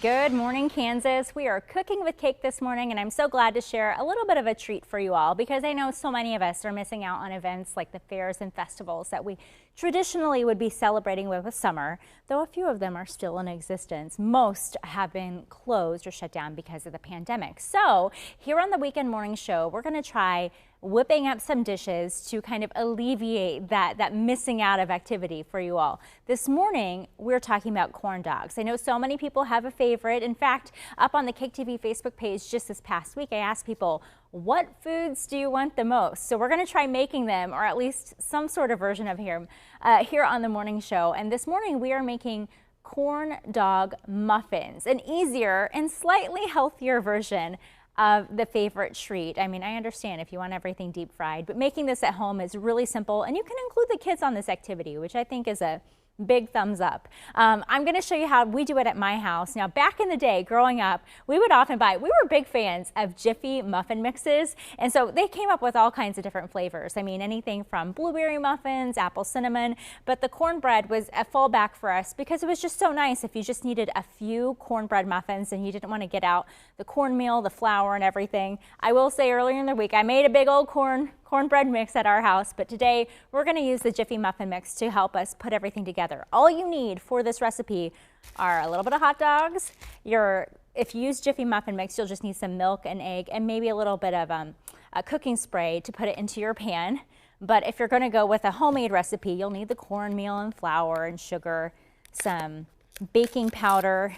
Good morning, Kansas. We are cooking with cake this morning, and I'm so glad to share a little bit of a treat for you all because I know so many of us are missing out on events like the fairs and festivals that we traditionally would be celebrating with summer, though a few of them are still in existence. Most have been closed or shut down because of the pandemic. So here on the Weekend Morning Show, we're going to try whipping up some dishes to kind of alleviate that missing out of activity for you all. This morning, we're talking about corn dogs. I know so many people have a favorite. In fact, up on the Cake TV Facebook page just this past week, I asked people, what foods do you want the most? So we're going to try making them, or at least some sort of version of here on the morning show. And this morning, we are making corn dog muffins, an easier and slightly healthier version of the favorite treat. I mean, I understand if you want everything deep fried, but making this at home is really simple, and you can include the kids on this activity, which I think is a big thumbs up. I'm going to show you how we do it at my house. Now, back in the day, growing up, we would often buy, we were big fans of Jiffy muffin mixes, and so they came up with all kinds of different flavors. I mean, anything from blueberry muffins, apple cinnamon, but the cornbread was a fallback for us because it was just so nice if you just needed a few cornbread muffins and you didn't want to get out the cornmeal, the flour, and everything. I will say earlier in the week, I made a big old cornbread mix at our house, but today we're going to use the Jiffy muffin mix to help us put everything together. All you need for this recipe are a little bit of hot dogs. If you use Jiffy muffin mix, you'll just need some milk and egg and maybe a little bit of a cooking spray to put it into your pan. But if you're going to go with a homemade recipe, you'll need the cornmeal and flour and sugar, some baking powder,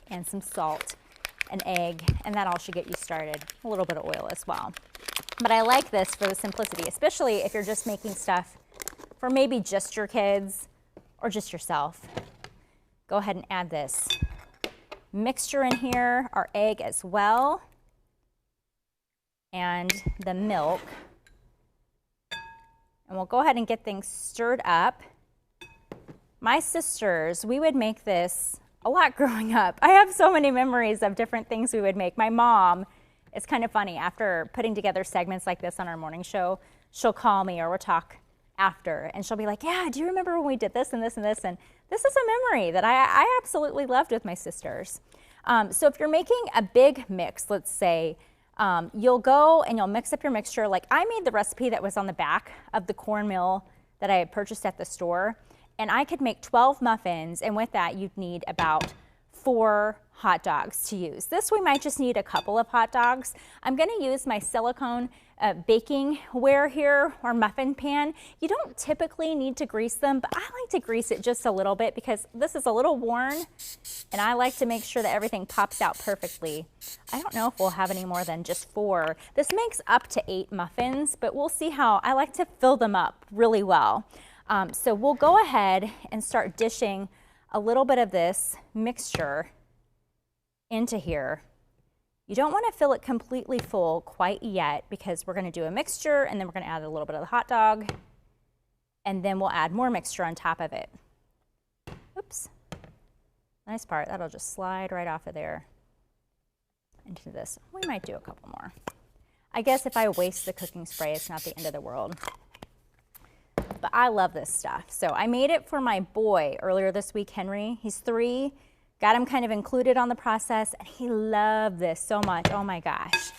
and some salt, an egg, and that all should get you started. A little bit of oil as well. But I like this for the simplicity, especially if you're just making stuff for maybe just your kids or just yourself. Go ahead and add this mixture in here, our egg as well, and the milk. And we'll go ahead and get things stirred up. My sisters, we would make this a lot growing up. I have so many memories of different things we would make. My mom, it's kind of funny, after putting together segments like this on our morning show, she'll call me or we'll talk after and she'll be like, yeah, do you remember when we did this and this and this? And this is a memory that I absolutely loved with my sisters. So if you're making a big mix, let's say, you'll go and you'll mix up your mixture. Like I made the recipe that was on the back of the cornmeal that I had purchased at the store, and I could make 12 muffins, and with that you'd need about 4 hot dogs to use. This we might just need a couple of hot dogs. I'm going to use my silicone baking ware here, or muffin pan. You don't typically need to grease them, but I like to grease it just a little bit because this is a little worn and I like to make sure that everything pops out perfectly. I don't know if we'll have any more than just 4. This makes up to 8 muffins, but we'll see how I like to fill them up really well. So we'll go ahead and start dishing a little bit of this mixture into here. You don't want to fill it completely full quite yet because we're going to do a mixture and then we're going to add a little bit of the hot dog and then we'll add more mixture on top of it. Oops. Nice part. That'll just slide right off of there into this. We might do a couple more. I guess if I waste the cooking spray, it's not the end of the world. But I love this stuff. So I made it for my boy earlier this week, Henry. He's 3. Got him kind of included on the process, and he loved this so much. Oh my gosh.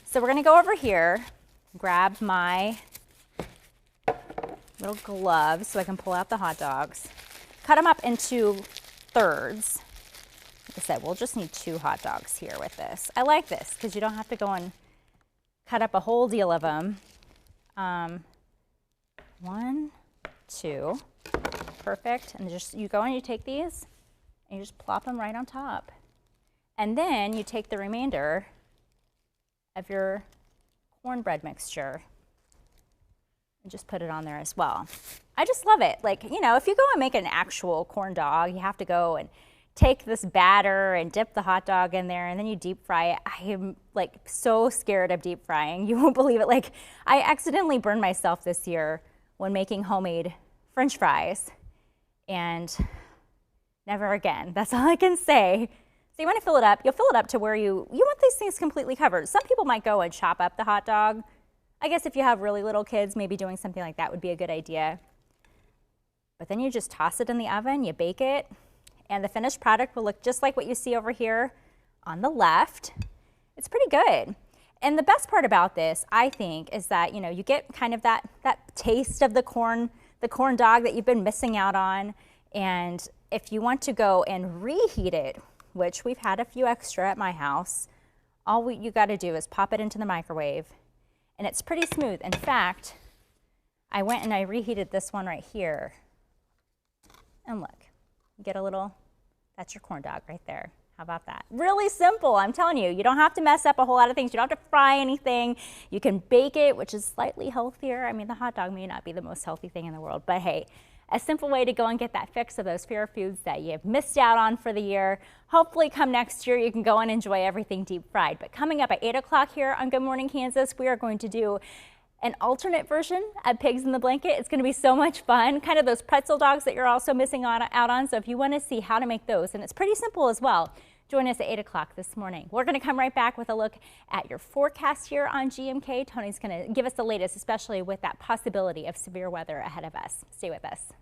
So we're gonna go over here, grab my little gloves so I can pull out the hot dogs, cut them up into thirds. Like I said, we'll just need 2 hot dogs here with this. I like this because you don't have to go and cut up a whole deal of them. 1, 2, perfect. And just you go and you take these and you just plop them right on top. And then you take the remainder of your cornbread mixture and just put it on there as well. I just love it. Like, you know, if you go and make an actual corn dog, you have to go and take this batter and dip the hot dog in there and then you deep fry it. I am like so scared of deep frying. You won't believe it. Like I accidentally burned myself this year when making homemade French fries, and never again. That's all I can say. So you want to fill it up. You'll fill it up to where you want these things completely covered. Some people might go and chop up the hot dog. I guess if you have really little kids, maybe doing something like that would be a good idea. But then you just toss it in the oven, you bake it, and the finished product will look just like what you see over here on the left. It's pretty good. And the best part about this, I think, is that, you know, you get kind of that taste of the corn dog that you've been missing out on. And if you want to go and reheat it, which we've had a few extra at my house, all you got to do is pop it into the microwave, and it's pretty smooth. In fact, I went and I reheated this one right here. And look, you get a little, that's your corn dog right there. How about that? Really simple, I'm telling you. You don't have to mess up a whole lot of things. You don't have to fry anything. You can bake it, which is slightly healthier. I mean, the hot dog may not be the most healthy thing in the world, but hey, a simple way to go and get that fix of those fear foods that you've missed out on for the year. Hopefully come next year, you can go and enjoy everything deep fried. But coming up at 8 o'clock here on Good Morning Kansas, we are going to do an alternate version of Pigs in the Blanket. It's going to be so much fun, kind of those pretzel dogs that you're also missing out on. So if you want to see how to make those, and it's pretty simple as well, join us at 8 o'clock this morning. We're going to come right back with a look at your forecast here on GMK. Tony's going to give us the latest, especially with that possibility of severe weather ahead of us. Stay with us.